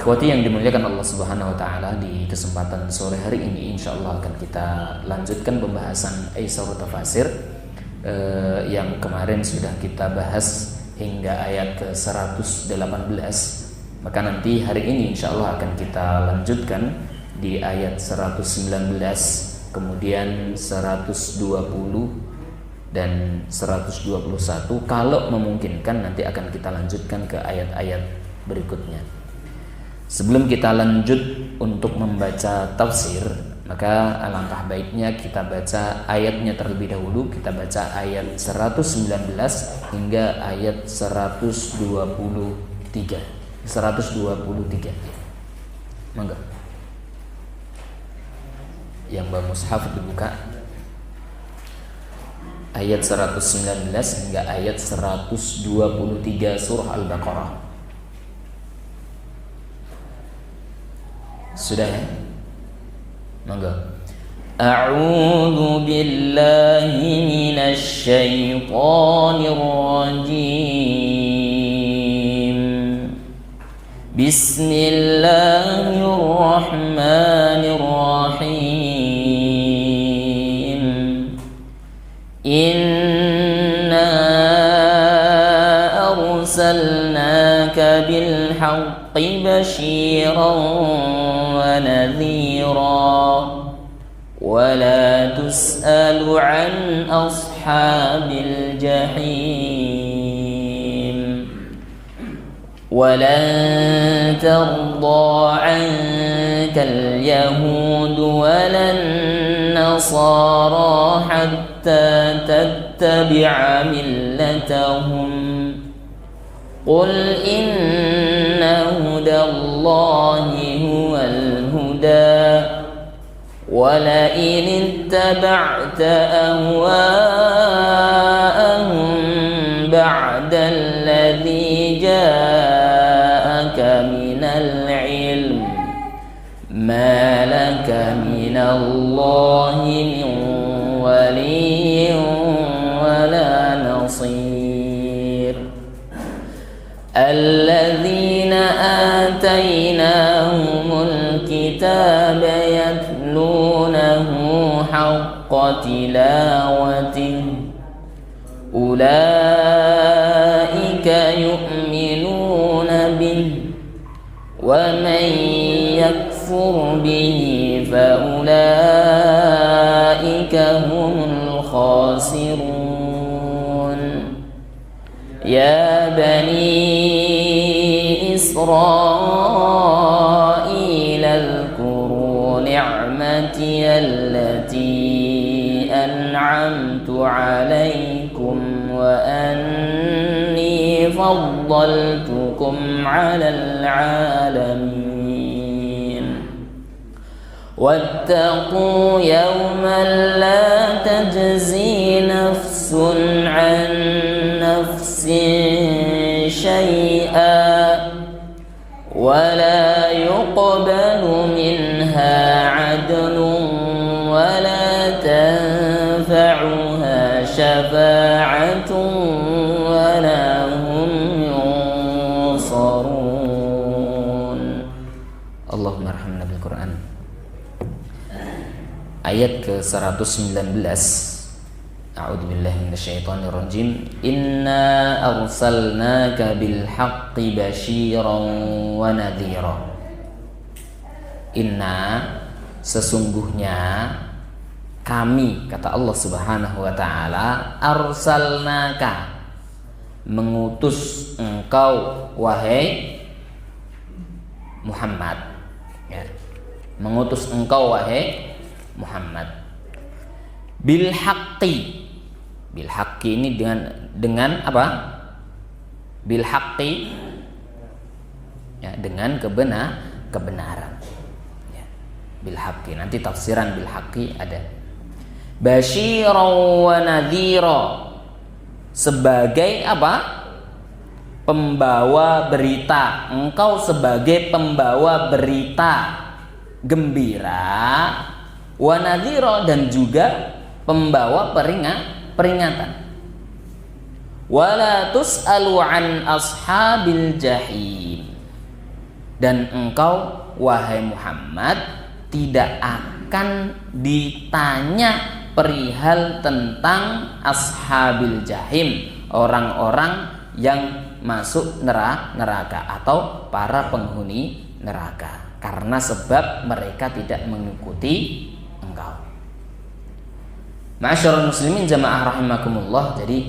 Ikhwati yang dimuliakan Allah Subhanahu wa taala, di kesempatan sore hari ini insyaallah akan kita lanjutkan pembahasan Aisarut Tafasir yang kemarin sudah kita bahas hingga ayat ke-118. Maka nanti hari ini insyaallah akan kita lanjutkan di ayat 119, kemudian 120 dan 121. Kalau memungkinkan nanti akan kita lanjutkan ke ayat-ayat berikutnya. Sebelum kita lanjut untuk membaca tafsir, maka alangkah baiknya kita baca ayatnya terlebih dahulu. Kita baca ayat 119 hingga ayat 123. Monggo. Yang bawa mushaf dibuka. Ayat 119 hingga ayat 123 surah Al-Baqarah. Sudah ya? Monggo. A'udzu billahi minasy syaithanir rajim. Bismillahirrahmanirrahim. Inna arsalnaka bil haqqi basyiran ونذيرا ولا تسأل عن أصحاب الجحيم ولن ترضى عنك اليهود ولا النصارى حتى تتبع ملتهم قل إن هدى الله هو الهدى ولئن اتبعت أهواءهم بعد الذي جاءك من العلم ما لك من الله من ولي ولا نصير الذين آتيناهم الكتاب يتلونه حق تلاوته أولئك يؤمنون به ومن يكفر به فأولئك هم الخاسرون يا بني إسرائيل اذكروا نعمتي التي أنعمت عليكم وأني فضلتكم على العالمين واتقوا يوما لا تجزي نفس عن نفس شيئا ولا يقبل منها عدل ولا تنفعها شفاعة ولا هم ينصرون. اللهم ارحمنا بالقرآن. Ayat ke-119. A'udzu billahi minasyaitonir rajim. Inna arsalnaka bil haqqi basyiran wa nadhira. Inna, sesungguhnya kami, kata Allah Subhanahu wa taala, arsalnaka, mengutus engkau wahai Muhammad, ya. Mengutus engkau wahai Muhammad bil haqqi. Bil haqqi ini dengan apa? Bil haqqi, ya, dengan kebenaran. Ya. Bil haqqi, nanti tafsiran bil haqqi ada. Basyiran wa nadhira, sebagai apa? Pembawa berita. Engkau sebagai pembawa berita gembira, wa nadhira, dan juga pembawa peringatan. Wala tus'alu an ashabil jahim, Dan engkau wahai Muhammad tidak akan ditanya perihal tentang ashabil jahim, orang-orang yang masuk neraka atau para penghuni neraka, karena sebab mereka tidak mengikuti engkau. Ma'asyiral muslimin jamaah rahimakumullah. Jadi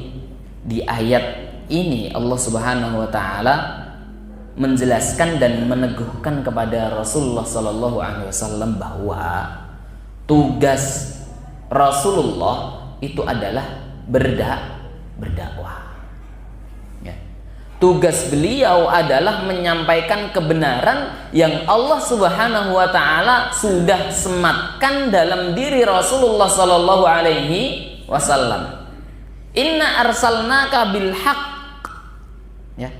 di ayat ini Allah Subhanahu wa taala menjelaskan dan meneguhkan kepada Rasulullah sallallahu alaihi wasallam bahwa tugas Rasulullah itu adalah berdakwah. Ya. Tugas beliau adalah menyampaikan kebenaran yang Allah Subhanahu wa taala sudah sematkan dalam diri Rasulullah sallallahu alaihi wasallam. Inna arsalnaka bil haqq. Ya.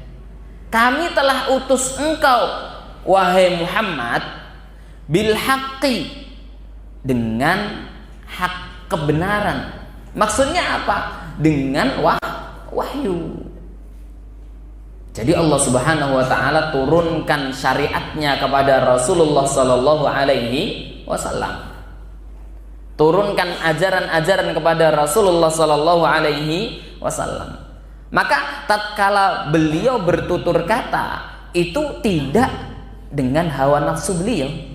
Kami telah utus engkau wahai Muhammad bil haqqi, dengan hak kebenaran. Maksudnya apa? Dengan wahyu. Jadi Allah Subhanahu wa taala turunkan syariatnya kepada Rasulullah sallallahu alaihi wasallam. Turunkan ajaran-ajaran kepada Rasulullah sallallahu alaihi wasallam. Maka tatkala beliau bertutur kata itu tidak dengan hawa nafsu beliau.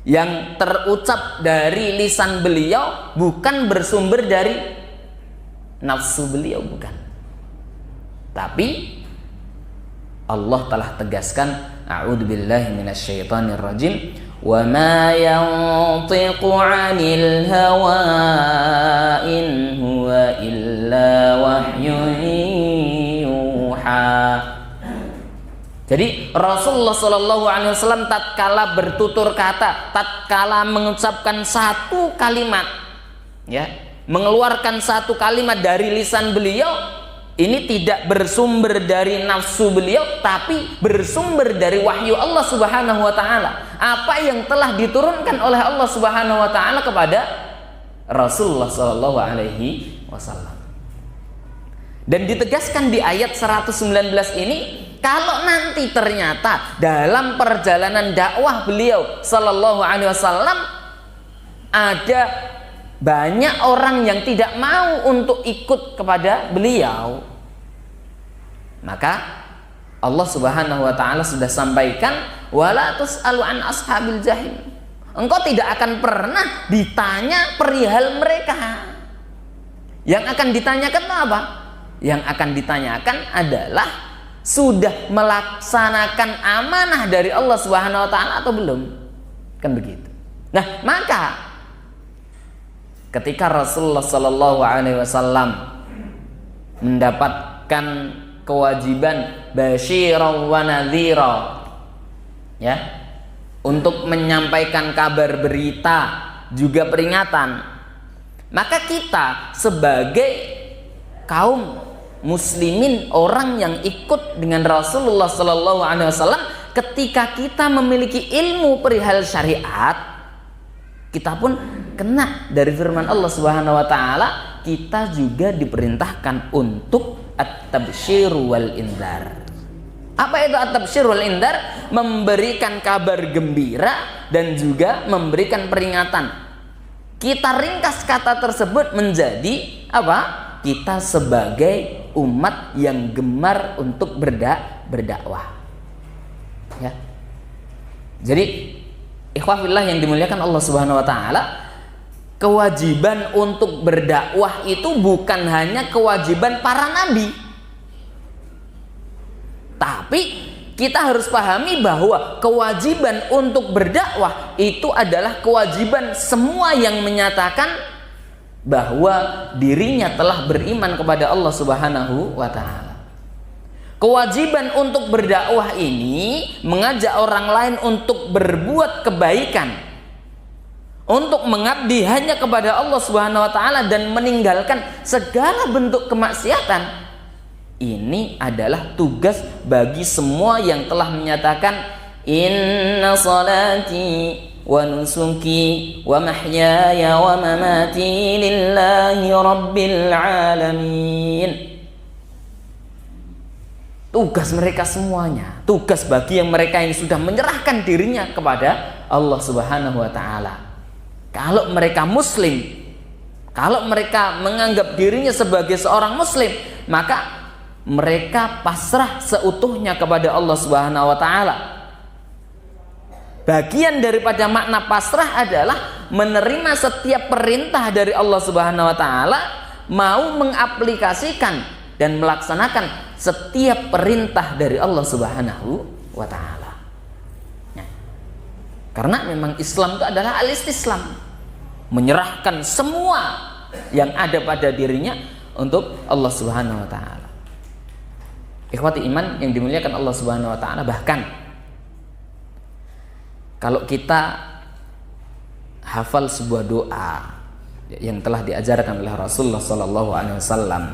Yang terucap dari lisan beliau bukan bersumber dari nafsu beliau, bukan. Tapi Allah telah tegaskan, a'udzubillahi minasyaitonir rajim, wa ma yantiqu 'anil hawa in huwa illa wahyun yuha. Jadi Rasulullah sallallahu alaihi wasallam tatkala bertutur kata, tatkala mengucapkan satu kalimat, ya, mengeluarkan satu kalimat dari lisan beliau, ini tidak bersumber dari nafsu beliau, tapi bersumber dari wahyu Allah Subhanahu wa taala. Apa yang telah diturunkan oleh Allah Subhanahu wa taala kepada Rasulullah sallallahu alaihi wasallam. Dan ditegaskan di ayat 119 ini, kalau nanti ternyata dalam perjalanan dakwah beliau sallallahu alaihi wasallam ada banyak orang yang tidak mau untuk ikut kepada beliau, maka Allah Subhanahu wa taala sudah sampaikan, wala tus'alu an ashabil jahim. Engkau tidak akan pernah ditanya perihal mereka. Yang akan ditanyakan apa? Yang akan ditanyakan adalah sudah melaksanakan amanah dari Allah Subhanahu wa taala atau belum? Kan begitu. Nah, maka ketika Rasulullah sallallahu alaihi wasallam mendapatkan kewajiban basyiran wa nadhira, ya, untuk menyampaikan kabar berita juga peringatan, maka kita sebagai kaum muslimin, orang yang ikut dengan Rasulullah sallallahu alaihi wasallam, ketika kita memiliki ilmu perihal syariat, kita pun kena dari firman Allah Subhanahu wa taala, kita juga diperintahkan untuk at-tabsyir wal indar. Apa itu at-tabsyir wal indar? Memberikan kabar gembira dan juga memberikan peringatan. Kita ringkas kata tersebut menjadi apa? Kita sebagai umat yang gemar untuk berdakwah. Ya. Jadi ikhwah fillah yang dimuliakan Allah Subhanahu wa taala, kewajiban untuk berdakwah itu bukan hanya kewajiban para nabi. Tapi kita harus pahami bahwa kewajiban untuk berdakwah itu adalah kewajiban semua yang menyatakan bahwa dirinya telah beriman kepada Allah Subhanahu wa taala. Kewajiban untuk berdakwah ini mengajak orang lain untuk berbuat kebaikan, untuk mengabdi hanya kepada Allah Subhanahu wa taala dan meninggalkan segala bentuk kemaksiatan. Ini adalah tugas bagi semua yang telah menyatakan inna salati wa nusuki wa mahyaya wa mamati lillahi rabbil alamin. tugas mereka semuanya, tugas bagi yang mereka yang sudah menyerahkan dirinya kepada Allah Subhanahu wa taala. Kalau mereka muslim, kalau mereka menganggap dirinya sebagai seorang muslim, maka mereka pasrah seutuhnya kepada Allah Subhanahu wa taala. Bagian daripada makna pasrah adalah menerima setiap perintah dari Allah Subhanahu wa taala, mau mengaplikasikan dan melaksanakan setiap perintah dari Allah Subhanahu wa taala. Nah, karena memang Islam itu adalah al-istislam, menyerahkan semua yang ada pada dirinya untuk Allah Subhanahu wa taala. Ikhwati iman yang dimuliakan Allah Subhanahu wa taala, bahkan kalau kita hafal sebuah doa yang telah diajarkan oleh Rasulullah sallallahu alaihi wasallam,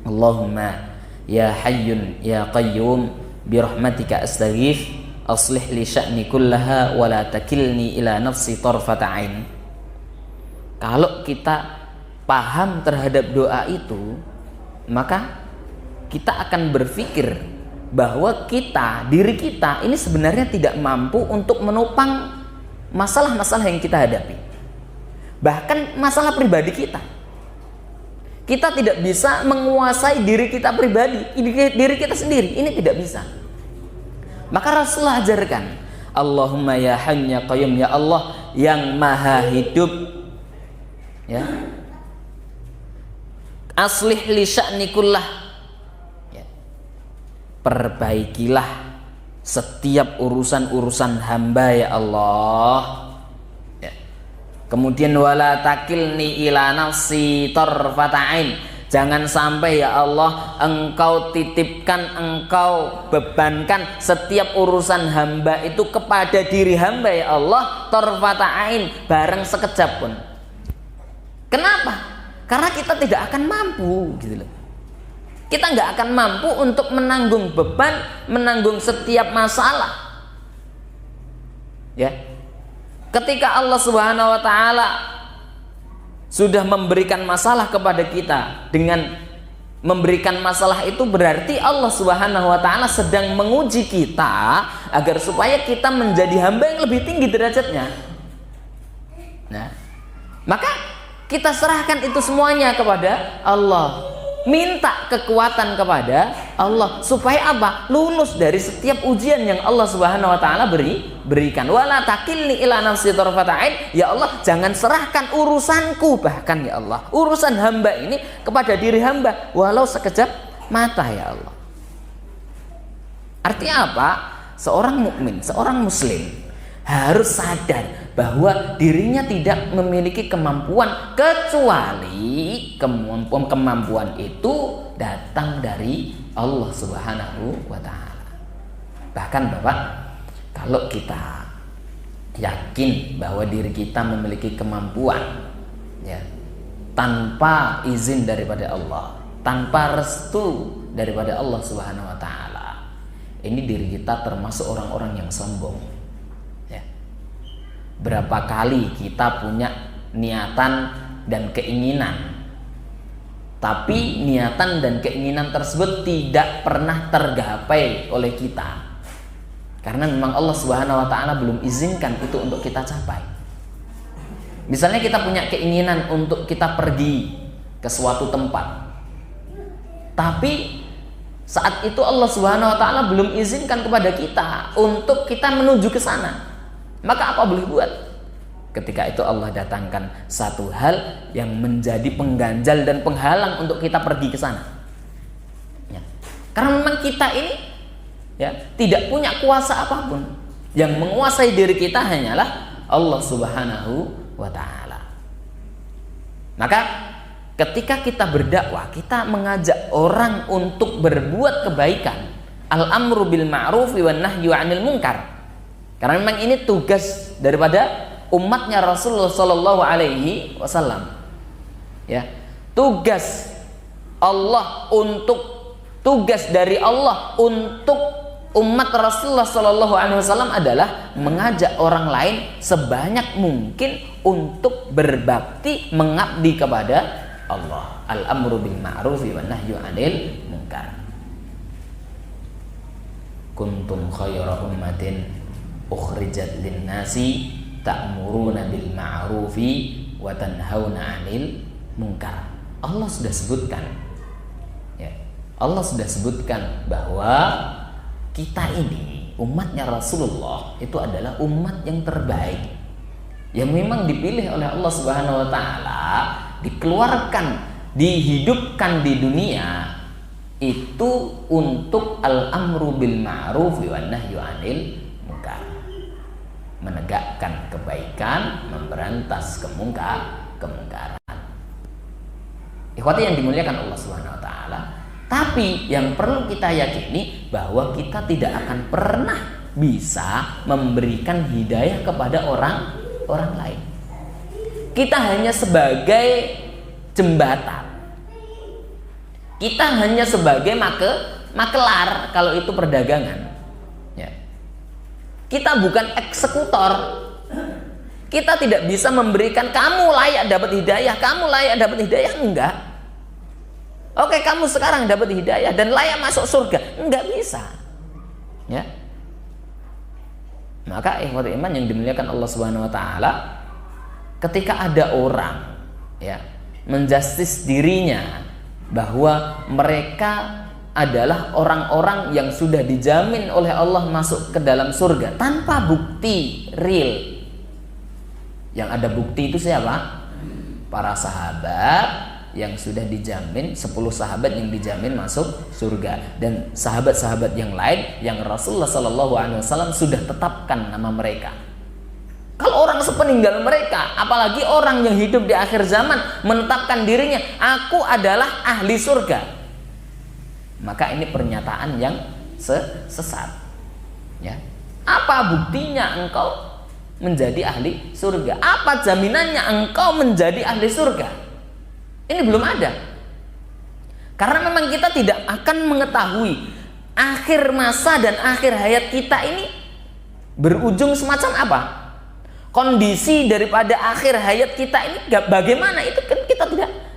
Allahumma ya hayyun ya qayyum bi rahmatika astaghits aslih li sya'ni kullaha wa la takilni ila nafsi tarfata ain. Kalau kita paham terhadap doa itu, maka kita akan berpikir bahwa diri kita ini sebenarnya tidak mampu untuk menopang masalah-masalah yang kita hadapi. Bahkan masalah pribadi kita. Kita tidak bisa menguasai diri kita pribadi, diri kita sendiri, ini tidak bisa. Maka Rasulullah ajarkan, Allahumma ya hayy ya qayyum, ya Allah yang maha hidup, ya, aslih li sya'ni kullah, ya, perbaikilah setiap urusan-urusan hamba ya Allah. Kemudian wala takilni ila nafsi tarfata ain. Jangan sampai ya Allah engkau titipkan, engkau bebankan setiap urusan hamba itu kepada diri hamba ya Allah tarfata ain, bareng sekejap pun. Kenapa? Karena kita tidak akan mampu gitu loh. Kita nggak akan mampu untuk menanggung beban, menanggung setiap masalah. Ya. Ketika Allah Subhanahu wa taala sudah memberikan masalah kepada kita, dengan memberikan masalah itu berarti Allah Subhanahu wa taala sedang menguji kita agar supaya kita menjadi hamba yang lebih tinggi derajatnya. Nah, maka kita serahkan itu semuanya kepada Allah. Minta kekuatan kepada Allah supaya apa? Lulus dari setiap ujian yang Allah Subhanahu wa taala berikan. Wala takilni ila nafsi tarfata ain, ya Allah jangan serahkan urusanku, bahkan ya Allah urusan hamba ini kepada diri hamba walau sekejap mata ya Allah. Artinya apa? Seorang mukmin, seorang muslim harus sadar bahwa dirinya tidak memiliki kemampuan kecuali kemampuan itu datang dari Allah Subhanahu wa taala. Bahkan Bapak, kalau kita yakin bahwa diri kita memiliki kemampuan, ya, tanpa izin daripada Allah, tanpa restu daripada Allah Subhanahu wa taala, ini diri kita termasuk orang-orang yang sombong. Berapa kali kita punya niatan dan keinginan, tapi niatan dan keinginan tersebut tidak pernah tergapai oleh kita karena memang Allah Subhanahu wa taala belum izinkan itu untuk kita capai. Misalnya kita punya keinginan untuk kita pergi ke suatu tempat, tapi saat itu Allah Subhanahu wa taala belum izinkan kepada kita untuk kita menuju ke sana. Maka apa boleh buat? Ketika itu Allah datangkan satu hal yang menjadi pengganjal dan penghalang untuk kita pergi ke sana. Ya. Karena memang kita ini, ya, tidak punya kuasa apapun. Yang menguasai diri kita hanyalah Allah Subhanahu wa taala. Maka ketika kita berdakwah, kita mengajak orang untuk berbuat kebaikan, al-amru bil ma'rufi wan nahyu 'anil munkar. Karena memang ini tugas daripada umatnya Rasulullah Sallallahu Alaihi Wasallam. Ya, tugas dari Allah untuk umat Rasulullah Sallallahu Alaihi Wasallam adalah mengajak orang lain sebanyak mungkin untuk berbakti, mengabdi kepada Allah. Al-amru bil ma'rufi wan nahyu 'anil munkar. kuntum khayra ummatin ukhrijat lin-nasi ta'muruna bil ma'rufi wa tanhauna 'anil munkar. Allah sudah sebutkan, ya, Allah sudah sebutkan bahwa kita ini umatnya Rasulullah itu adalah umat yang terbaik, yang memang dipilih oleh Allah Subhanahu wa taala, dikeluarkan, dihidupkan di dunia itu untuk al-amru bil ma'ruf wan nahyu 'anil munkar. Menegakkan kebaikan, memberantas kemungkaran. Ikhwati yang dimuliakan Allah Subhanahu wa taala, tapi yang perlu kita yakini bahwa kita tidak akan pernah bisa memberikan hidayah kepada orang lain. Kita hanya sebagai jembatan. Kita hanya sebagai makelar kalau itu perdagangan. Ya. Kita bukan eksekutor. Kita tidak bisa memberikan kamu layak dapat hidayah, kamu layak dapat hidayah, enggak. Oke, kamu sekarang dapat hidayah dan layak masuk surga, enggak bisa. Ya. Maka ikhwatul iman yang dimuliakan Allah Subhanahu wa taala, ketika ada orang ya menjustis dirinya bahwa mereka adalah orang-orang yang sudah dijamin oleh Allah masuk ke dalam surga tanpa bukti real. Yang ada bukti itu siapa? Para sahabat yang sudah dijamin, 10 sahabat yang dijamin masuk surga, dan sahabat-sahabat yang lain yang Rasulullah SAW sudah tetapkan nama mereka. Kalau orang sepeninggal mereka, apalagi orang yang hidup di akhir zaman menetapkan dirinya, aku adalah ahli surga, maka ini pernyataan yang sesat. Ya. Apa buktinya engkau menjadi ahli surga? Apa jaminannya engkau menjadi ahli surga? Ini belum ada. Karena memang kita tidak akan mengetahui akhir masa dan akhir hayat kita ini berujung semacam apa. Kondisi daripada akhir hayat kita ini bagaimana, itu kan kita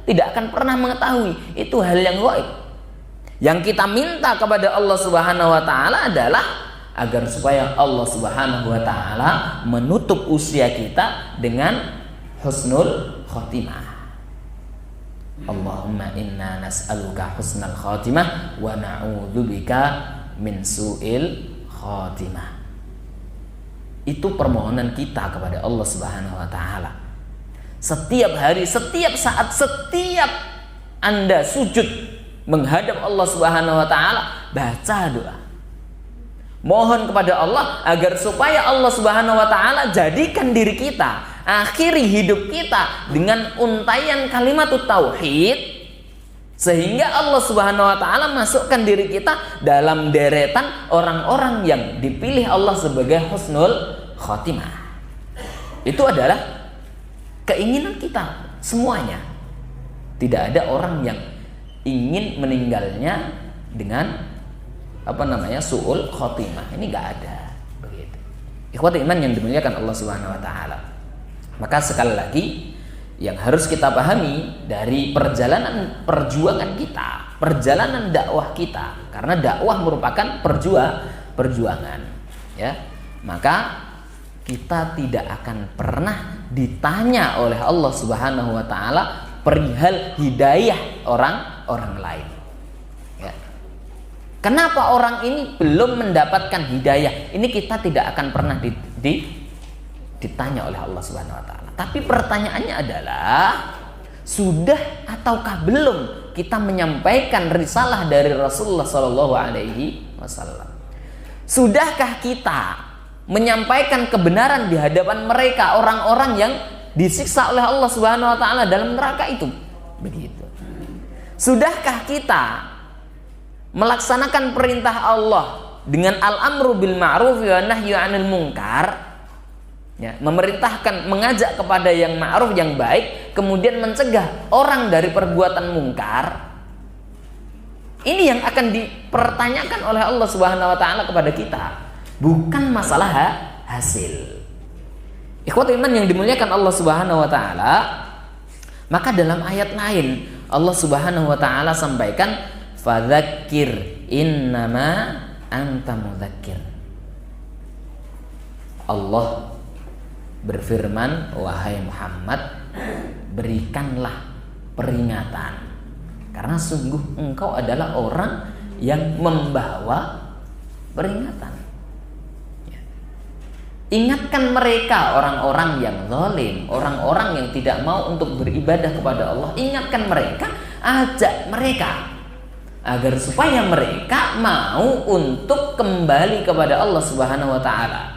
tidak akan pernah mengetahui. Itu hal yang gaib. Yang kita minta kepada Allah Subhanahu wa taala adalah agar supaya Allah Subhanahu wa taala menutup usia kita dengan husnul khotimah. Allahumma inna nas'aluka husnal khotimah wa na'udzubika min su'il khotimah. Itu permohonan kita kepada Allah Subhanahu wa taala. Setiap hari, setiap saat, setiap Anda sujud menghadap Allah Subhanahu wa taala, baca doa. Mohon kepada Allah agar supaya Allah Subhanahu wa taala jadikan diri kita, akhiri hidup kita dengan untaian kalimat tauhid, sehingga Allah Subhanahu wa taala masukkan diri kita dalam deretan orang-orang yang dipilih Allah sebagai husnul khotimah. Itu adalah keinginan kita semuanya. Tidak ada orang yang ingin meninggalnya dengan su'ul khotimah. Ini enggak ada. Begitu. Ikhwatul iman yang dimuliakan Allah Subhanahu wa taala. Maka sekali lagi yang harus kita pahami dari perjalanan perjuangan kita, perjalanan dakwah kita, karena dakwah merupakan perjuangan, ya. Maka kita tidak akan pernah ditanya oleh Allah Subhanahu wa taala perihal hidayah orang lain. Ya. Kenapa orang ini belum mendapatkan hidayah? Ini kita tidak akan pernah ditanya oleh Allah Subhanahu wa taala. Tapi pertanyaannya adalah, sudah ataukah belum kita menyampaikan risalah dari Rasulullah sallallahu alaihi wasallam? Sudahkah kita menyampaikan kebenaran di hadapan mereka, orang-orang yang disiksa oleh Allah Subhanahu wa taala dalam neraka itu? Begitu. Sudahkah kita melaksanakan perintah Allah dengan al-amru bil ma'ruf wa nahyu 'anil munkar? Ya, memerintahkan, mengajak kepada yang ma'ruf, yang baik, kemudian mencegah orang dari perbuatan mungkar. Ini yang akan dipertanyakan oleh Allah Subhanahu wa taala kepada kita, bukan masalah hasil. Ikhwatul iman yang dimuliakan Allah Subhanahu wa taala, maka dalam ayat lain Allah Subhanahu wa taala sampaikan, fadzakir innama anta mudzakir. Allah berfirman, wahai Muhammad, berikanlah peringatan, karena sungguh engkau adalah orang yang membawa peringatan. Ya. Ingatkan mereka, orang-orang yang zalim, orang-orang yang tidak mau untuk beribadah kepada Allah. Ingatkan mereka, ajak mereka agar supaya mereka mau untuk kembali kepada Allah Subhanahu wa taala.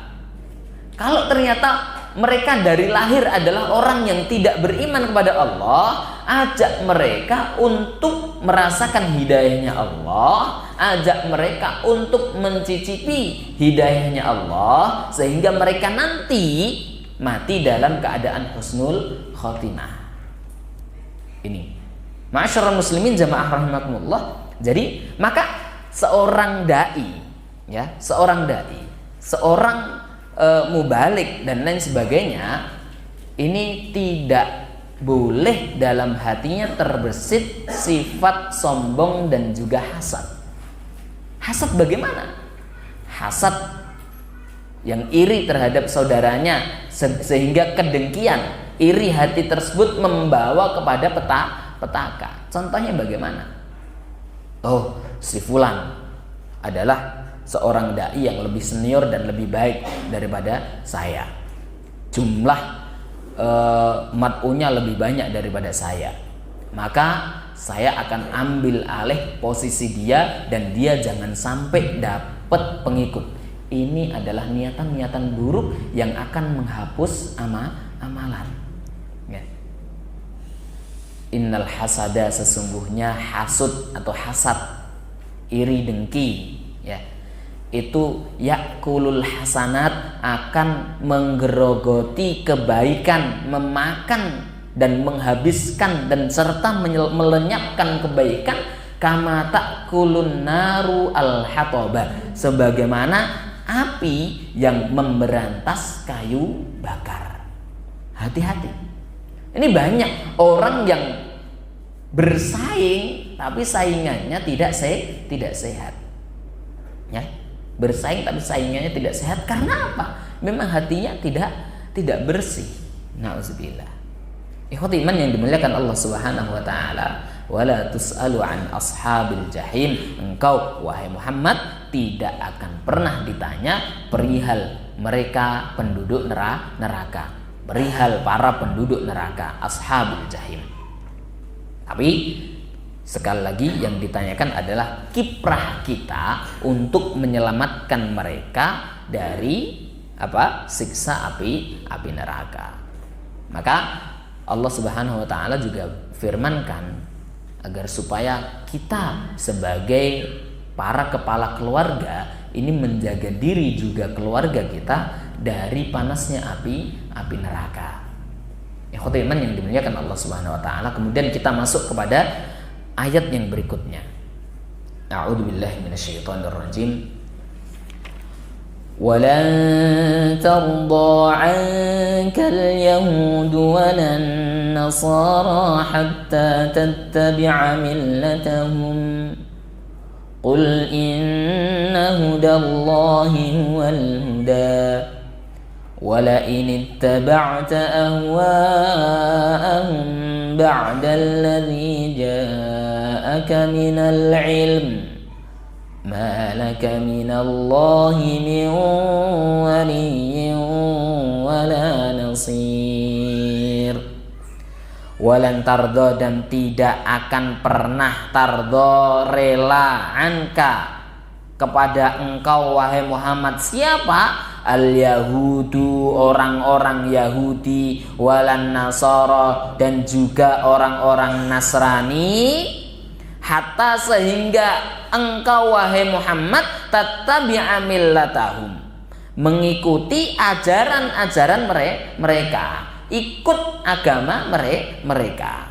Kalau ternyata mereka dari lahir adalah orang yang tidak beriman kepada Allah, ajak mereka untuk merasakan hidayahnya Allah, ajak mereka untuk mencicipi hidayahnya Allah, sehingga mereka nanti mati dalam keadaan husnul khotimah. Ini, ma'asyiral muslimin jamaah rahimakumullah. Jadi maka seorang dai, ya, seorang mubalik dan lain sebagainya, ini tidak boleh dalam hatinya terbersit sifat sombong dan juga hasad. Hasad bagaimana? Hasad yang iri terhadap saudaranya sehingga kedengkian, iri hati tersebut membawa kepada petaka. Contohnya bagaimana? Oh, si fulan adalah seorang dai yang lebih senior dan lebih baik daripada saya. Jumlah mat'unya lebih banyak daripada saya. Maka saya akan ambil alih posisi dia dan dia jangan sampai dapat pengikut. Ini adalah niatan-niatan buruk yang akan menghapus amalan. Ya. Innal hasada, sesungguhnya hasud atau hasad, iri dengki, ya, itu yakulul hasanat, akan menggerogoti kebaikan, memakan dan menghabiskan dan serta melenyapkan kebaikan, kama takulun naru al hatoba, sebagaimana api yang memberantas kayu bakar. Hati-hati. Ini banyak orang yang bersaing tapi saingannya tidak sehat. Ya, bersaing tapi saingannya tidak sehat. Karena apa? Memang hatinya tidak bersih. Nauzubillah. Ikhwati iman yang dimuliakan Allah Subhanahu wa taala, wala tus'alu an ashabil jahim. Engkau wahai Muhammad tidak akan pernah ditanya perihal mereka penduduk neraka. Perihal para penduduk neraka, ashabul jahim. Tapi sekali lagi yang ditanyakan adalah kiprah kita untuk menyelamatkan mereka dari siksa api neraka. Maka Allah Subhanahu wa taala juga firmankan agar supaya kita sebagai para kepala keluarga ini menjaga diri juga keluarga kita dari panasnya api neraka. Ikhwatul iman yang dimuliakan Allah Subhanahu wa taala. Kemudian kita masuk kepada ayat yang berikutnya. A'udzubillahi minasyaitonir rajim. Walan tarda 'ankal yahud walan nasara hatta tattabi'a millatahum. Qul inna hudallahi huwal huda wala in ittaba'ta ahwa'ahum ba'da alladhi ja'aka minal ilm ma laka minallahi min waliyyin wala nasir. Walan tardo, dan tidak akan pernah tardo, rela, anka, kepada engkau wahai Muhammad. Siapa? Al-Yahudu, orang-orang Yahudi, walan Nasara, dan juga orang-orang Nasrani, hatta sehingga engkau wahai Muhammad tattabi'a millatahum, mengikuti ajaran-ajaran mereka, ikut agama mereka.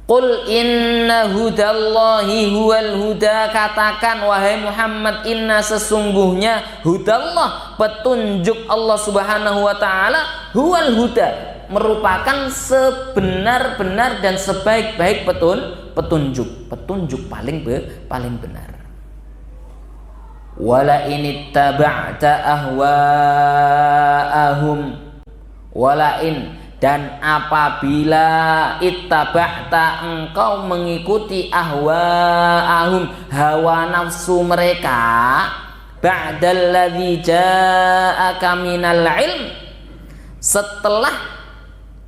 Qul inna hudallahi huwal huda, katakan wahai Muhammad, inna sesungguhnya hudallah, petunjuk Allah Subhanahu wa taala, huwal huda, merupakan sebenar-benar dan sebaik-baik petunjuk paling benar. wala inittaba'ta ahwa'ahum, walain, dan apabila ittaba'ta, engkau mengikuti ahwa'ahum, hawa nafsu mereka, ba'dalladzi ja'aka minal ilm, setelah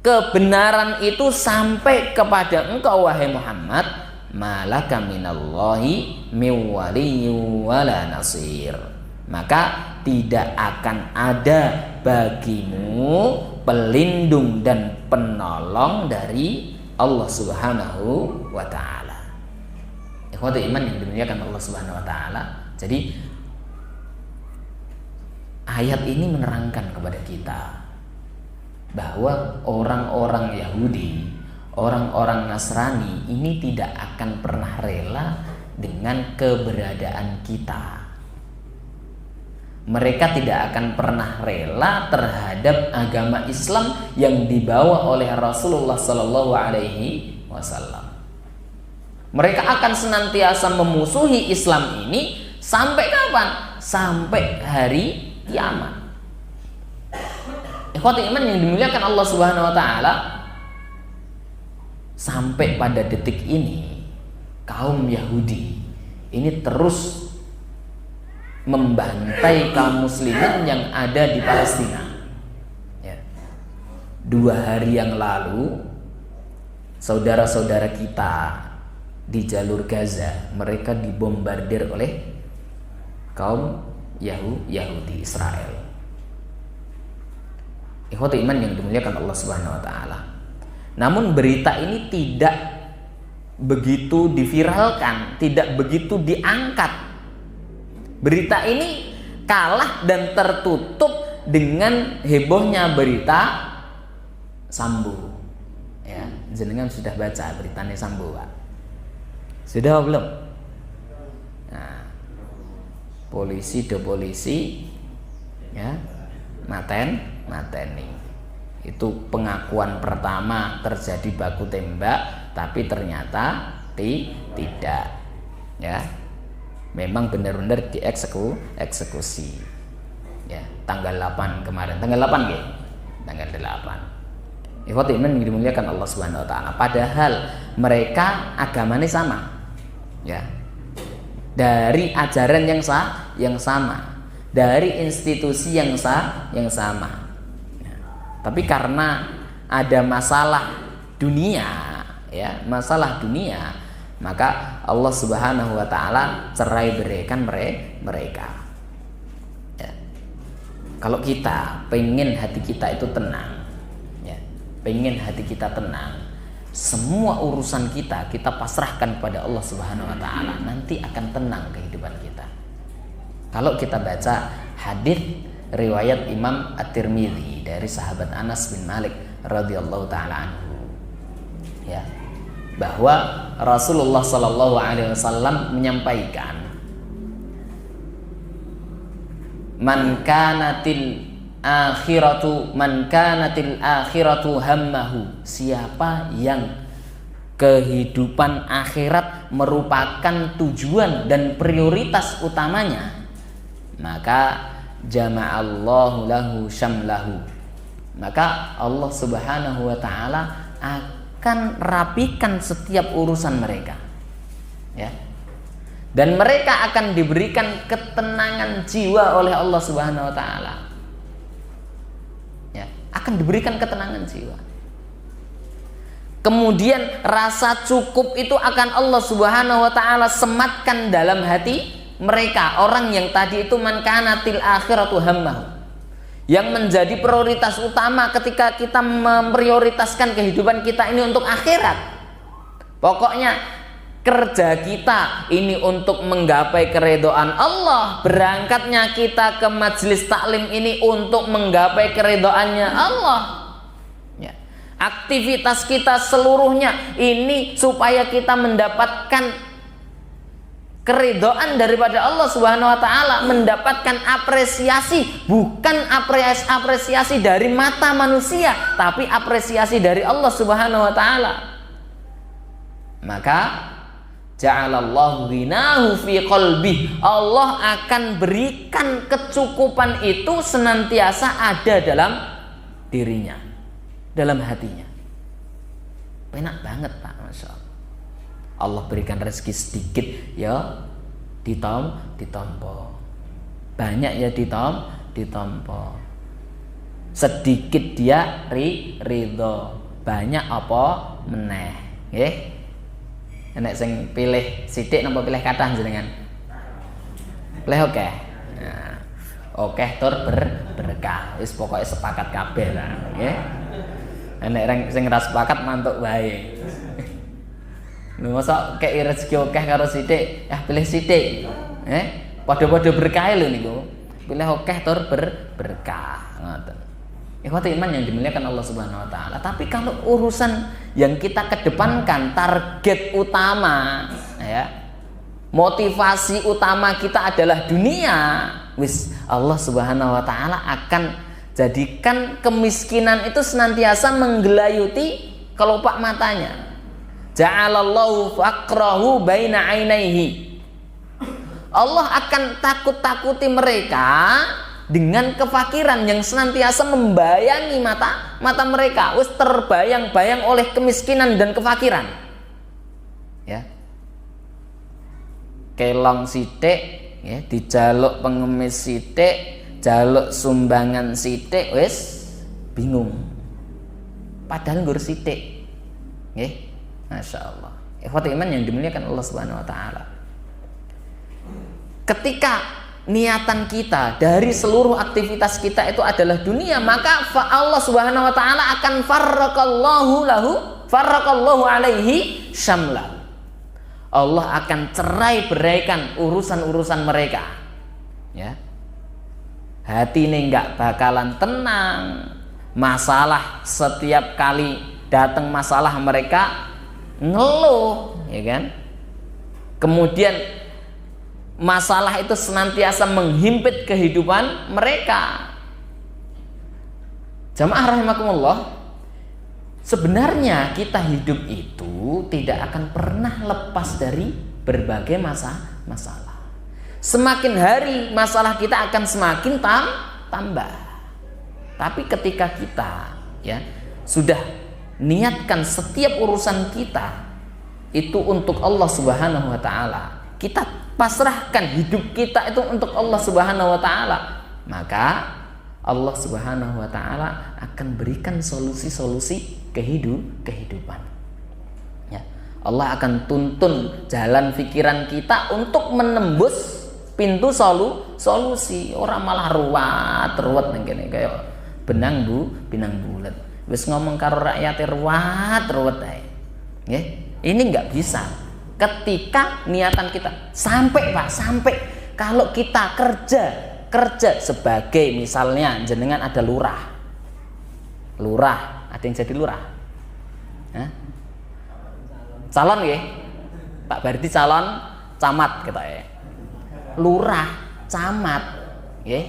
kebenaran itu sampai kepada engkau wahai Muhammad, malaka minallahi min waliyyin wala nasir, maka tidak akan ada bagimu pelindung dan penolong dari Allah Subhanahu wa taala. Ikhwatul iman yang dimuliakan Allah Subhanahu wa taala. Jadi ayat ini menerangkan kepada kita bahwa orang-orang Yahudi, orang-orang Nasrani ini tidak akan pernah rela dengan keberadaan kita. Mereka tidak akan pernah rela terhadap agama Islam yang dibawa oleh Rasulullah Sallallahu Alaihi Wasallam. Mereka akan senantiasa memusuhi Islam ini sampai kapan? Sampai hari kiamat. Ikhwati iman yang dimuliakan Allah Subhanahu Wa Taala, sampai pada detik ini kaum Yahudi ini terus membantai kaum muslimin yang ada di Palestina. Ya. 2 hari yang lalu saudara-saudara kita di jalur Gaza, mereka dibombardir oleh kaum Yahudi Israel. Ikhwati iman yang dimuliakan Allah Subhanahu wa taala. Namun berita ini tidak begitu diviralkan, tidak begitu diangkat. Berita ini kalah dan tertutup dengan hebohnya berita Sambo. Ya, jenengan sudah baca beritanya Sambo, Pak? Sudah belum? Nah, polisi ya, mateni. Itu pengakuan pertama terjadi baku tembak, tapi ternyata tidak. Ya. Memang benar-benar dieksekusi. Ya, tanggal 8 kemarin. Tanggal 8 nggih? Tanggal 8. Ikhwati iman dimuliakan Allah Subhanahu wa taala. Padahal mereka agamanya sama. Ya. Dari ajaran yang sama, dari institusi yang sama. Ya. Tapi karena ada masalah dunia, maka Allah Subhanahu wa taala cerai beraikan mereka. Ya. Kalau kita pengen hati kita itu tenang, ya, semua urusan kita pasrahkan pada Allah Subhanahu wa taala, nanti akan tenang kehidupan kita. Kalau kita baca hadis riwayat Imam At-Tirmidzi dari sahabat Anas bin Malik radhiyallahu taala anhu, ya, bahwa Rasulullah Sallallahu Alaihi Wasallam menyampaikan, man kanatil akhiratu hammahu, siapa yang kehidupan akhirat merupakan tujuan dan prioritas utamanya, maka jama'allahu lahu syamlahu, maka Allah Subhanahu wa taala akan rapikan setiap urusan mereka, ya, dan mereka akan diberikan ketenangan jiwa oleh Allah Subhanahu wa taala, ya, akan diberikan ketenangan jiwa. Kemudian rasa cukup itu akan Allah Subhanahu wa taala sematkan dalam hati mereka, orang yang tadi itu man kanatil akhiratu hammahu, yang menjadi prioritas utama ketika kita memprioritaskan kehidupan kita ini untuk akhirat. Pokoknya kerja kita ini untuk menggapai keridhaan Allah, berangkatnya kita ke majelis taklim ini untuk menggapai keridhaannya Allah, ya. Aktivitas kita seluruhnya ini supaya kita mendapatkan keridhaan daripada Allah Subhanahu wa taala, mendapatkan apresiasi, bukan apresiasi dari mata manusia, tapi apresiasi dari Allah Subhanahu wa taala. Maka Ja'alallahu ghinahu fi qalbi. Allah akan berikan kecukupan itu senantiasa ada dalam dirinya, dalam hatinya. Enak banget Pak, Masya Allah. Allah berikan rezeki sedikit ya ditompo. Banyak ya ditompo. Sedikit dia ridho, banyak apa meneh. Nggih. Nek sing pilih sithik napa pilih kathah jenengan? Pilih oke. Nah, oke tur berkah. Wis pokoke sepakat kabeh lah, nggih. Nek sing ra sepakat mantuk wae. Lho mosok kei rezeki oke karo sithik, pilih sithik. Padha-padha berkah lho niku. Pilih oke tur berkah. Ngoten. Ikhwati iman yang dimuliakan Allah Subhanahu wa taala. Tapi kalau urusan yang kita kedepankan, target utama ya, motivasi utama kita adalah dunia, wis Allah Subhanahu wa taala akan jadikan kemiskinan itu senantiasa menggelayuti kelopak matanya. Ja'alallahu faqrahu baina ainaihi. Allah akan takut-takuti mereka dengan kefakiran yang senantiasa membayangi mata mereka. Wis terbayang-bayang oleh kemiskinan dan kefakiran. Ya. Kelong sithik ya, dijaluk pengemis sithik, jaluk sumbangan sithik wis bingung. Padahal nggur sithik. Nggih. Masyaallah. Ikhwati iman yang dimuliakan Allah Subhanahu wa taala. Ketika niatan kita dari seluruh aktivitas kita itu adalah dunia, maka Allah Subhanahu wa taala akan farraqallahu alaihi syamla. Allah akan cerai beraikan urusan-urusan mereka. Ya. Hati ini enggak bakalan tenang. Masalah setiap kali datang masalah mereka ngeluh, ya kan? Kemudian masalah itu senantiasa menghimpit kehidupan mereka. Jamaah rahimakumullah, sebenarnya kita hidup itu tidak akan pernah lepas dari berbagai masalah. Semakin hari masalah kita akan semakin tambah. Tapi ketika kita ya sudah niatkan setiap urusan kita itu untuk Allah Subhanahu wa taala, kita pasrahkan hidup kita itu untuk Allah Subhanahu wa taala, maka Allah Subhanahu wa taala akan berikan solusi-solusi kehidupan. Ya. Allah akan tuntun jalan pikiran kita untuk menembus pintu solusi. Orang malah ruwet nang kene kaya benang bulat. Wis ngomong karo rakyate ruwet ae. Nggih. Ini enggak bisa. Ketika niatan kita sampai kalau kita kerja sebagai misalnya jenengan ada lurah ada yang jadi lurah, calon ya Pak Bardi calon camat kita ya, lurah camat ya,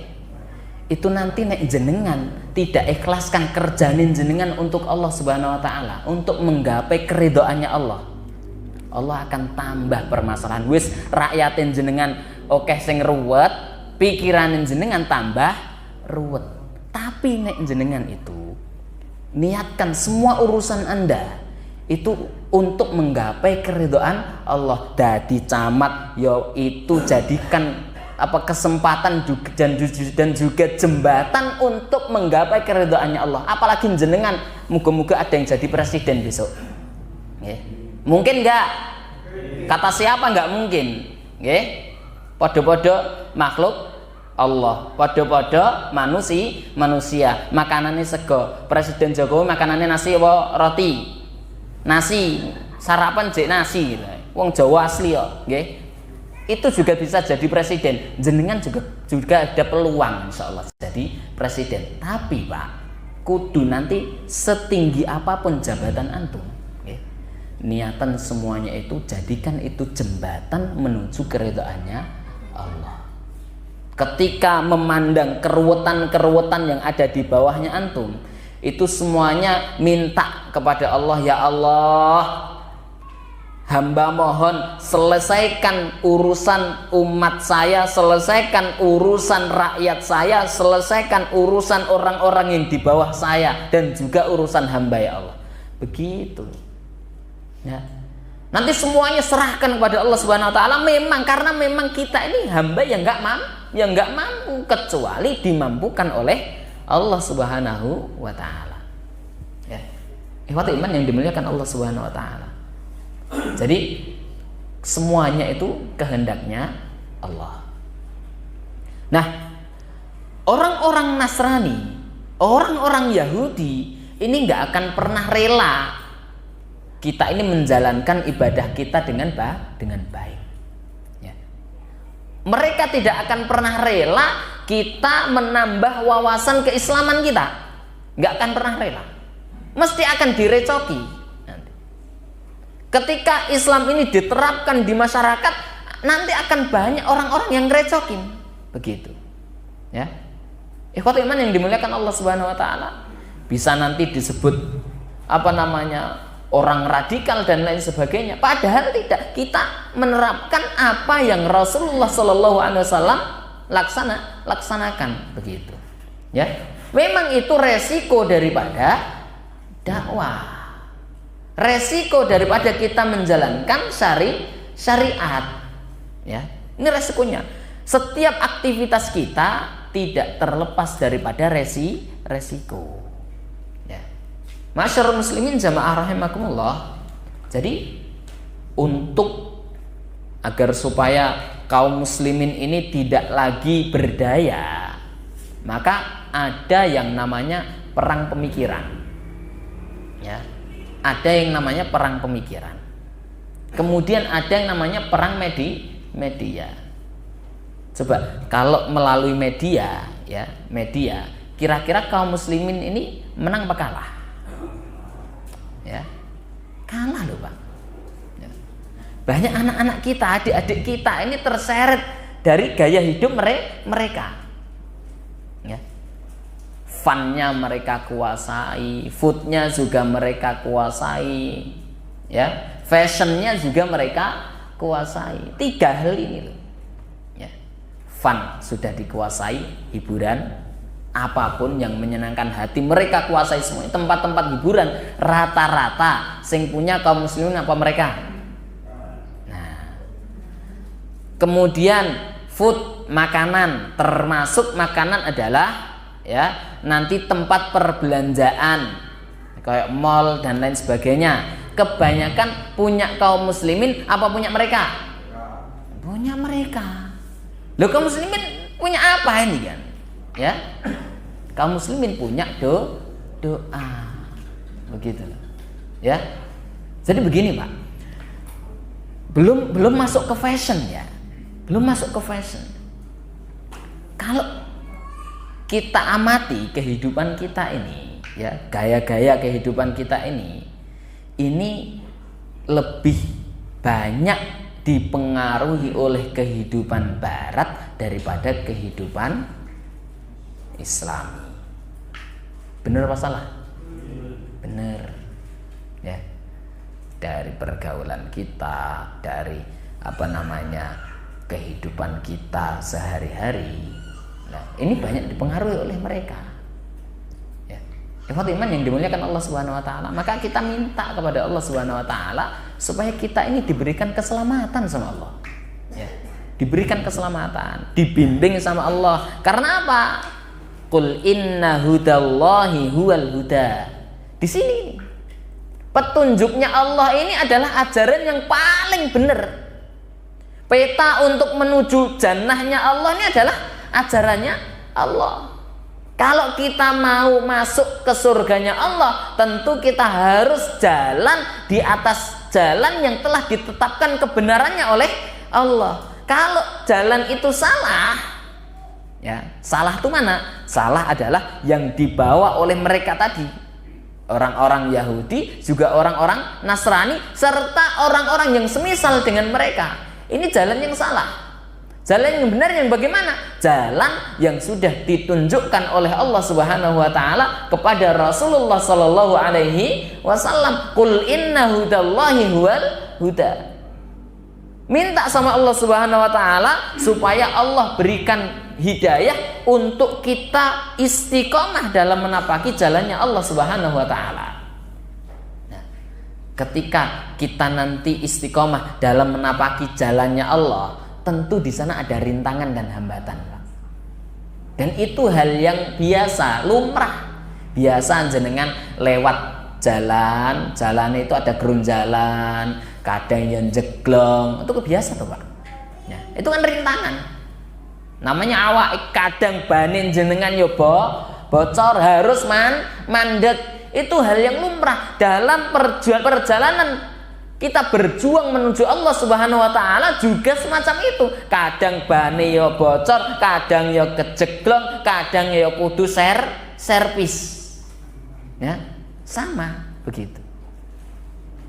itu nanti nek jenengan tidak ikhlaskan kerjanin jenengan untuk Allah Subhanahu wa taala, untuk menggapai keridhaannya Allah akan tambah permasalahan. Wis rakyatin jenengan oke sing ruwet, pikiranin jenengan tambah ruwet. Tapi nek jenengan itu niatkan semua urusan Anda itu untuk menggapai keridhaan Allah. Dadi camat yo itu jadikan kesempatan dan juga jembatan untuk menggapai keridhaannya Allah. Apalagi jenengan muga-muga ada yang jadi presiden besok. Mungkin enggak? Kata siapa enggak mungkin? Nggih. Podo-podo makhluk Allah, podo-podo manusia. Makanannya sego. Presiden Jokowi makanannya nasi apa roti? Nasi. Sarapan jek nasi gitu. Wong Jawa asli kok, nggih. Itu juga bisa jadi presiden. Jenengan juga ada peluang insyaallah jadi presiden. Tapi Pak, kudu nanti setinggi apapun jabatan antum, niatan semuanya itu jadikan itu jembatan menuju keridhaannya Allah. Ketika memandang keruwetan yang ada di bawahnya antum, itu semuanya minta kepada Allah, ya Allah, hamba mohon selesaikan urusan umat saya, selesaikan urusan rakyat saya, selesaikan urusan orang-orang yang di bawah saya, dan juga urusan hamba ya Allah. Begitu ya. Nanti semuanya serahkan kepada Allah Subhanahu wa taala. Memang karena memang kita ini hamba yang enggak mampu kecuali dimampukan oleh Allah Subhanahu wa taala. Ya. Ikhwatul iman yang dimuliakan Allah Subhanahu wa taala. Jadi semuanya itu kehendaknya Allah. Nah, orang-orang Nasrani, orang-orang Yahudi ini enggak akan pernah rela kita ini menjalankan ibadah kita dengan baik. Ya. Mereka tidak akan pernah rela kita menambah wawasan keislaman kita. Nggak akan pernah rela. Mesti akan direcoki. Nanti. Ketika Islam ini diterapkan di masyarakat, nanti akan banyak orang-orang yang ngerecokin. Begitu. Ya. Ikhwatul iman yang dimuliakan Allah Subhanahu wa taala. Bisa nanti disebut orang radikal dan lain sebagainya. Padahal tidak, kita menerapkan apa yang Rasulullah Shallallahu Alaihi Wasallam laksanakan begitu. Ya, memang itu resiko daripada dakwah, resiko daripada kita menjalankan syariat. Ya, ini resikonya. Setiap aktivitas kita tidak terlepas daripada resiko. Masyarul muslimin jamaah rahimakumullah. Jadi untuk agar supaya kaum muslimin ini tidak lagi berdaya, maka ada yang namanya perang pemikiran. Ya. Ada yang namanya perang pemikiran. Kemudian ada yang namanya perang media. Coba kalau melalui media, kira-kira kaum muslimin ini menang apa kalah? Ya, kalah loh Pak. Ya. Banyak anak-anak kita, adik-adik kita ini terseret dari gaya hidup mereka. Ya. Funnya mereka kuasai, foodnya juga mereka kuasai, ya, fashionnya juga mereka kuasai. 3 hal ini loh. Ya. Fun sudah dikuasai, hiburan apapun yang menyenangkan hati mereka kuasai semua. Tempat-tempat hiburan rata-rata sing punya kaum muslimin apa mereka? Nah, kemudian food, makanan, termasuk makanan adalah ya nanti tempat perbelanjaan kayak mall dan lain sebagainya. Kebanyakan punya kaum muslimin apa punya mereka? Punya mereka. Loh, kaum muslimin punya apa ini kan? Ya, kaum muslimin punya doa, begitu, ya. Jadi begini Pak, belum masuk ke fashion ya, belum masuk ke fashion. Kalau kita amati kehidupan kita ini, ya, gaya-gaya kehidupan kita ini lebih banyak dipengaruhi oleh kehidupan Barat daripada kehidupan Islami. Benar apa salah? Benar. Ya. Dari pergaulan kita, dari kehidupan kita sehari-hari. Nah, ini banyak dipengaruhi oleh mereka. Ya. Ikhwatul iman yang dimuliakan Allah Subhanahu wa taala, maka kita minta kepada Allah Subhanahu wa taala supaya kita ini diberikan keselamatan sama Allah. Ya. Diberikan keselamatan, dibimbing sama Allah. Karena apa? Qul inna hudallahi huwal huda. Di sini petunjuknya Allah ini adalah ajaran yang paling benar. Peta untuk menuju jannahnya Allah ini adalah ajarannya Allah. Kalau kita mau masuk ke surganya Allah, tentu kita harus jalan di atas jalan yang telah ditetapkan kebenarannya oleh Allah. Kalau jalan itu salah, ya, salah itu mana? Salah adalah yang dibawa oleh mereka tadi. Orang-orang Yahudi, juga orang-orang Nasrani, serta orang-orang yang semisal dengan mereka. Ini jalan yang salah. Jalan yang benar yang bagaimana? Jalan yang sudah ditunjukkan oleh Allah Subhanahu wa taala kepada Rasulullah sallallahu alaihi wasallam. Qul inna hudallahi huwal huda. Minta sama Allah Subhanahu wa taala supaya Allah berikan hidayah untuk kita istiqomah dalam menapaki jalannya Allah Subhanahu wa taala. Nah, ketika kita nanti istiqomah dalam menapaki jalannya Allah, tentu di sana ada rintangan dan hambatan, Pak. Dan itu hal yang biasa, lumrah. Biasa jenengan lewat jalan itu ada gerun jalan, kadang yang jeglong, itu kebiasa tuh Pak. Ya, itu kan rintangan. Namanya awak kadang banin jenengan yo bocor harus mandek. Itu hal yang lumrah dalam perjalanan kita berjuang menuju Allah Subhanahu wa taala juga semacam itu. Kadang bane yo bocor, kadang yo kejeglong, kadang yo kudu servis. Ya, sama begitu.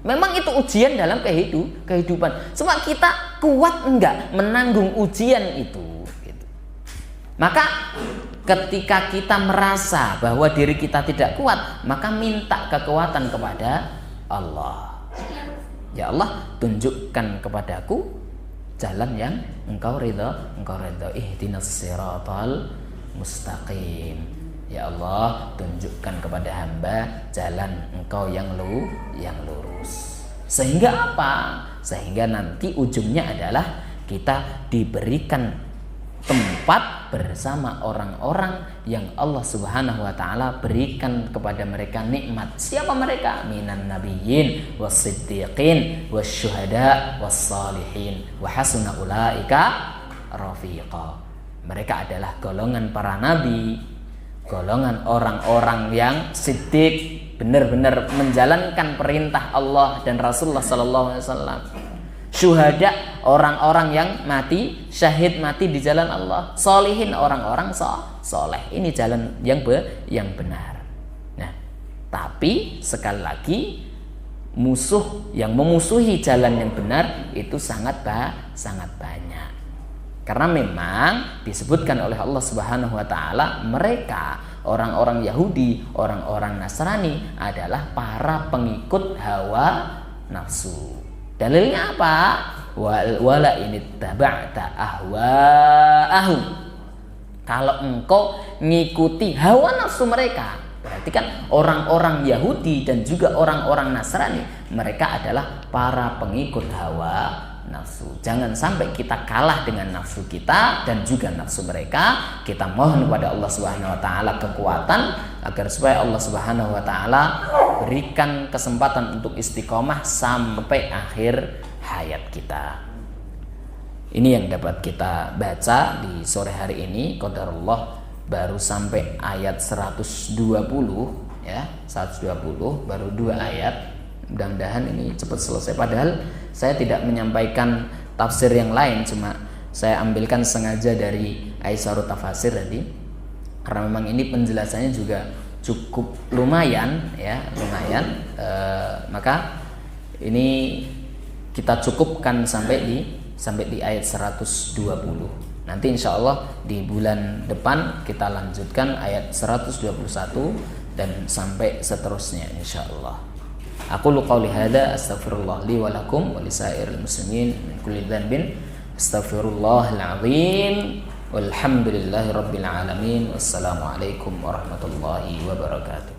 Memang itu ujian dalam kehidupan. Cuma kita kuat enggak menanggung ujian itu gitu. Maka ketika kita merasa bahwa diri kita tidak kuat, maka minta kekuatan kepada Allah. Ya Allah, tunjukkan kepadaku jalan yang Engkau ridha. Ihdinas siratal mustaqim. Ya Allah, tunjukkan kepada hamba jalan Engkau yang lurus. Sehingga apa? Sehingga nanti ujungnya adalah kita diberikan tempat bersama orang-orang yang Allah Subhanahu wa taala berikan kepada mereka nikmat. Siapa mereka? Minan nabiyyin was-siddiqin wasyuhada was-salihin wa hasuna ulaika rafiqa. Mereka adalah golongan para nabi, golongan orang-orang yang siddiq, benar-benar menjalankan perintah Allah dan Rasulullah sallallahu alaihi wasallam. Syuhada, orang-orang yang mati syahid, mati di jalan Allah. Solihin, orang-orang soleh. Ini jalan yang benar. Nah, tapi sekali lagi musuh yang memusuhi jalan yang benar itu sangat banyak. Karena memang disebutkan oleh Allah Subhanahu wa taala, mereka orang-orang Yahudi, orang-orang Nasrani adalah para pengikut hawa nafsu. Dalilnya apa? Wala ini taba'ta ahwa'ahum. Kalau engkau ngikuti hawa nafsu mereka, berarti kan orang-orang Yahudi dan juga orang-orang Nasrani, mereka adalah para pengikut hawa nafsu. Jangan sampai kita kalah dengan nafsu kita dan juga nafsu mereka. Kita mohon kepada Allah Subhanahu wa taala kekuatan agar supaya Allah Subhanahu wa taala berikan kesempatan untuk istiqomah sampai akhir hayat kita. Ini yang dapat kita baca di sore hari ini. Qadarullah baru sampai ayat 120 ya, 120 baru 2 ayat. Mudah-mudahan ini cepat selesai. Padahal saya tidak menyampaikan tafsir yang lain, cuma saya ambilkan sengaja dari Aisarut Tafasir tadi, karena memang ini penjelasannya juga cukup lumayan ya, maka ini kita cukupkan sampai di ayat 120. Nanti insya Allah di bulan depan kita lanjutkan ayat 121 dan sampai seterusnya insya Allah. Aku qouli hada astaghfirullah li wa lakum wa lisairil muslimin min kulli dhanbin astaghfirullahal azim walhamdulillahi rabbil alamin. Wassalamualaikum warahmatullahi wabarakatuh.